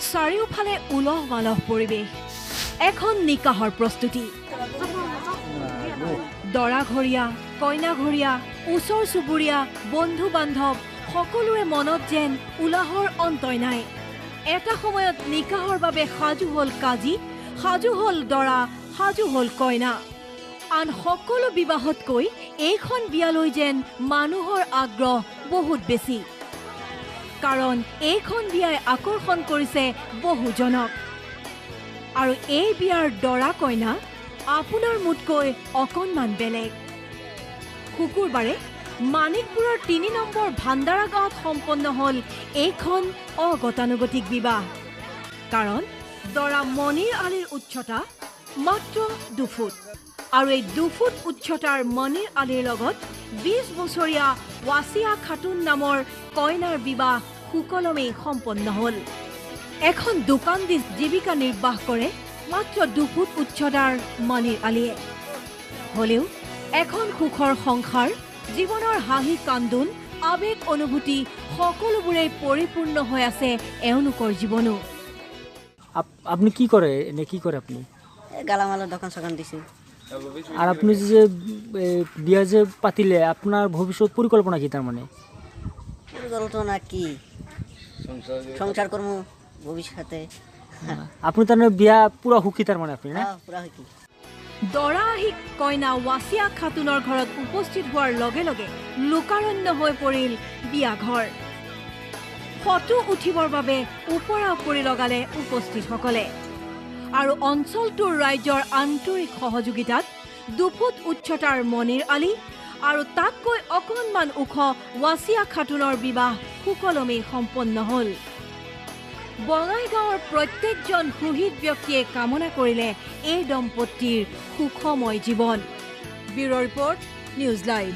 চাৰিওফালে উলহ মালহ পৰিৱেশ এখন নিকাহৰ প্ৰস্তুতি দৰাঘৰীয়া কইনাঘৰীয়া ওচৰ চুবুৰীয়া বন্ধু বান্ধৱ সকলোৰে মনত যেন উলাহৰ অন্তই নাই এটা সময়ত নিকাহৰ বাবে সাজু হল কাজী সাজু হল দৰা সাজু হল কইনা আন সকলো বিবাহতকৈ এইখন বিয়ালৈ যেন মানুহৰ আগ্ৰহ বহুত বেছি কাৰণ এইখন বিয়াই আকৰ্ষণ কৰিছে বহুজনক আৰু এই বিয়াৰ দৰা কইনা আপোনাৰ মোতকৈ অকণমান বেলেগ শুকুৰবাৰে মানিকপুৰৰ ৩ নম্বৰ ভাণ্ডাৰা গাঁৱত সম্পন্ন হ'ল এইখন অগতানুগতিক বিবাহ কাৰণ দৰা মণিৰ আলিৰ উচ্চতা মাত্ৰ ২ ফুট আৰু এই ২ ফুট উচ্চতাৰ মণিৰ আলিৰ লগত ২০ বছৰীয়া ৱাছিয়া খাতুন নামৰ কইনাৰ বিবাহ সুকলমেই সম্পন্ন হ'ল এখন দোকান দি জীৱিকা নিৰ্বাহ কৰে মাত্ৰ ২ ফুট উচ্চতাৰ মণিৰ আলিয়ে হ'লেও এখন সুখৰ সংসাৰ জীৱনৰ হাঁহি কান্দোন আবেগ অনুভূতি সকলোবোৰে পৰিপূৰ্ণ হৈ আছে এওঁলোকৰ জীৱনো আপনি কি করে এনে কি করে আপনি গালামালের দোকান সকান দিছি আর আপনি যে বিয়া যে পাতিলে আপনার ভবিষ্যৎ পরিকল্পনা কি তার মানে পরিকল্পনা কি সংসার কর্ম ভবিষ্যতে আপনি তার বিয়া পুরা সুখী তার মানে আপনি না পুরা কি দৰা আহি কইনা ৱাছিয়া খাতুনৰ ঘৰত উপস্থিত হোৱাৰ লগে লগে লোকাৰণ্য হৈ পৰিল বিয়াঘৰ ফটো উঠিবৰ বাবে ওপৰা ওপৰি লগালে উপস্থিতসকলে আৰু অঞ্চলটোৰ ৰাইজৰ আন্তৰিক সহযোগিতাত ২ ফুট উচ্চতাৰ মণিৰ আলি আৰু তাতকৈ অকণমান ওখ ৱাছিয়া খাতুনৰ বিবাহ সুকলমেই সম্পন্ন হ'ল বঙাইগাঁৱৰ প্ৰত্যেকজন সুহিত ব্যক্তিয়ে কামনা কৰিলে এই দম্পতিৰ সুখময় জীৱন ব্যুৰ' ৰিপৰ্ট নিউজ লাইভ